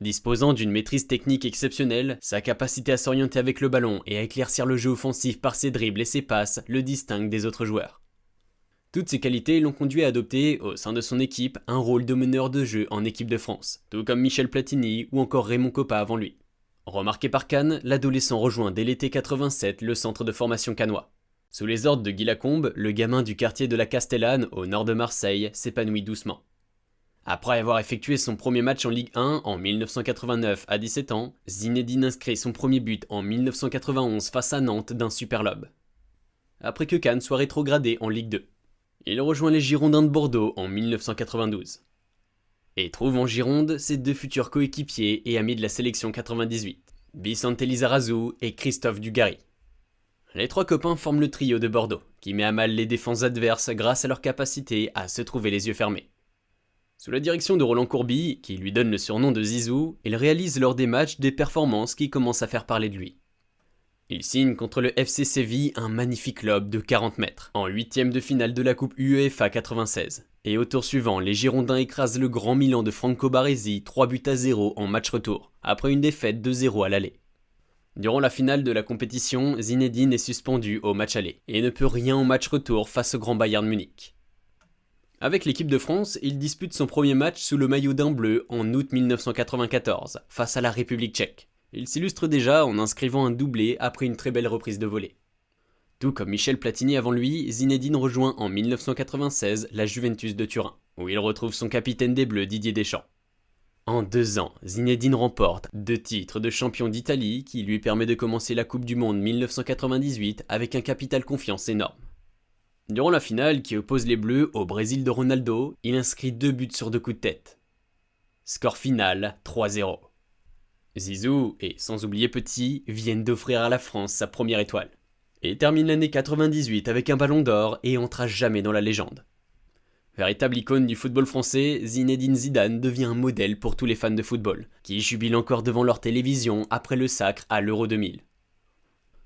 Disposant d'une maîtrise technique exceptionnelle, sa capacité à s'orienter avec le ballon et à éclaircir le jeu offensif par ses dribbles et ses passes le distinguent des autres joueurs. Toutes ces qualités l'ont conduit à adopter, au sein de son équipe, un rôle de meneur de jeu en équipe de France, tout comme Michel Platini ou encore Raymond Kopa avant lui. Remarqué par Cannes, l'adolescent rejoint dès l'été 87 le centre de formation cannois. Sous les ordres de Guy Lacombe, le gamin du quartier de la Castellane, au nord de Marseille, s'épanouit doucement. Après avoir effectué son premier match en Ligue 1 en 1989 à 17 ans, Zinedine inscrit son premier but en 1991 face à Nantes d'un super lob. Après que Cannes soit rétrogradé en Ligue 2. Il rejoint les Girondins de Bordeaux en 1992. Et trouve en Gironde ses deux futurs coéquipiers et amis de la sélection 98, Vicente Lizarazu et Christophe Dugarry. Les trois copains forment le trio de Bordeaux, qui met à mal les défenses adverses grâce à leur capacité à se trouver les yeux fermés. Sous la direction de Roland Courbis, qui lui donne le surnom de Zizou, il réalise lors des matchs des performances qui commencent à faire parler de lui. Il signe contre le FC Séville un magnifique lob de 40 mètres, en huitième de finale de la Coupe UEFA 96. Et au tour suivant, les Girondins écrasent le Grand Milan de Franco Baresi 3-0 en match retour, après une défaite 2-0 à l'aller. Durant la finale de la compétition, Zinedine est suspendu au match aller, et ne peut rien au match retour face au Grand Bayern Munich. Avec l'équipe de France, il dispute son premier match sous le maillot d'un bleu en août 1994, face à la République tchèque. Il s'illustre déjà en inscrivant un doublé après une très belle reprise de volée. Tout comme Michel Platini avant lui, Zinedine rejoint en 1996 la Juventus de Turin, où il retrouve son capitaine des Bleus Didier Deschamps. En 2 ans, Zinedine remporte 2 titres de champion d'Italie qui lui permet de commencer la Coupe du Monde 1998 avec un capital confiance énorme. Durant la finale qui oppose les Bleus au Brésil de Ronaldo, il inscrit 2 buts sur 2 coups de tête. Score final 3-0. Zizou, et sans oublier Petit, viennent d'offrir à la France sa première étoile. Et termine l'année 98 avec un ballon d'or et entre à jamais dans la légende. Véritable icône du football français, Zinedine Zidane devient un modèle pour tous les fans de football, qui jubilent encore devant leur télévision après le sacre à l'Euro 2000.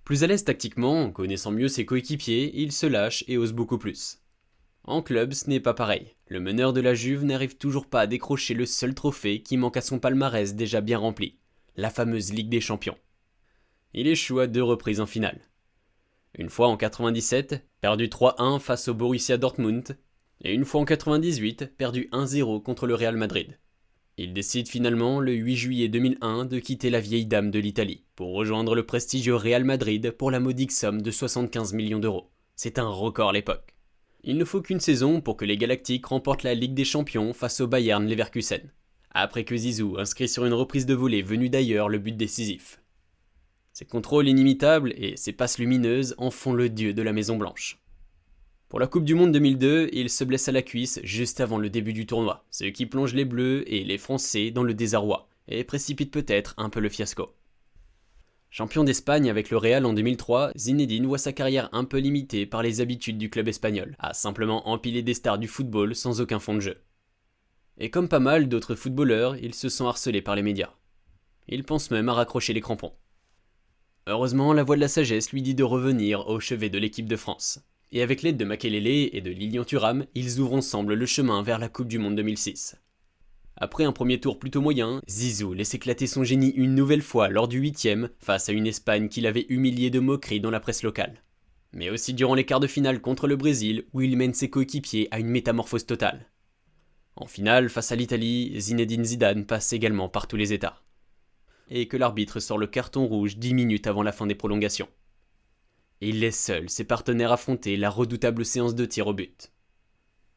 Plus à l'aise tactiquement, connaissant mieux ses coéquipiers, il se lâche et ose beaucoup plus. En club, ce n'est pas pareil. Le meneur de la Juve n'arrive toujours pas à décrocher le seul trophée qui manque à son palmarès déjà bien rempli, la fameuse Ligue des Champions. Il échoue à 2 reprises en finale. Une fois en 97, perdu 3-1 face au Borussia Dortmund, et une fois en 98, perdu 1-0 contre le Real Madrid. Il décide finalement, le 8 juillet 2001, de quitter la vieille dame de l'Italie, pour rejoindre le prestigieux Real Madrid pour la modique somme de 75 millions d'euros. C'est un record à l'époque. Il ne faut qu'une saison pour que les Galactiques remportent la Ligue des Champions face au Bayern Leverkusen, après que Zizou inscrit sur une reprise de volée venue d'ailleurs le but décisif. Ses contrôles inimitables et ses passes lumineuses en font le dieu de la Maison Blanche. Pour la Coupe du Monde 2002, il se blesse à la cuisse juste avant le début du tournoi, ce qui plonge les Bleus et les Français dans le désarroi, et précipite peut-être un peu le fiasco. Champion d'Espagne avec le Real en 2003, Zinedine voit sa carrière un peu limitée par les habitudes du club espagnol, à simplement empiler des stars du football sans aucun fond de jeu. Et comme pas mal d'autres footballeurs, il se sent harcelé par les médias. Il pense même à raccrocher les crampons. Heureusement, la voix de la sagesse lui dit de revenir au chevet de l'équipe de France. Et avec l'aide de Makelele et de Lilian Thuram, ils ouvrent ensemble le chemin vers la Coupe du Monde 2006. Après un premier tour plutôt moyen, Zizou laisse éclater son génie une nouvelle fois lors du 8e face à une Espagne qu'il avait humiliée de moqueries dans la presse locale. Mais aussi durant les quarts de finale contre le Brésil où il mène ses coéquipiers à une métamorphose totale. En finale, face à l'Italie, Zinedine Zidane passe également par tous les états. Et que l'arbitre sort le carton rouge 10 minutes avant la fin des prolongations. Il laisse seul ses partenaires affronter la redoutable séance de tir au but.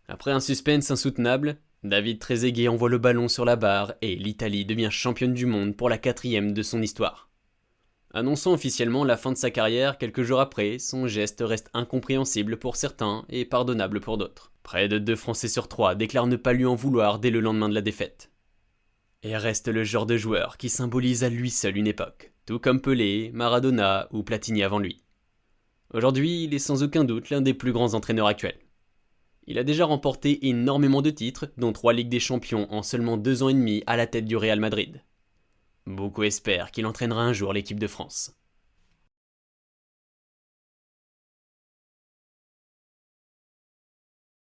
Après un suspense insoutenable, David Trezeguet envoie le ballon sur la barre et l'Italie devient championne du monde pour la 4e de son histoire. Annonçant officiellement la fin de sa carrière quelques jours après, son geste reste incompréhensible pour certains et pardonnable pour d'autres. Près de 2 Français sur 3 déclarent ne pas lui en vouloir dès le lendemain de la défaite. Et reste le genre de joueur qui symbolise à lui seul une époque, tout comme Pelé, Maradona ou Platini avant lui. Aujourd'hui, il est sans aucun doute l'un des plus grands entraîneurs actuels. Il a déjà remporté énormément de titres, dont 3 Ligues des Champions en seulement 2 ans et demi à la tête du Real Madrid. Beaucoup espèrent qu'il entraînera un jour l'équipe de France.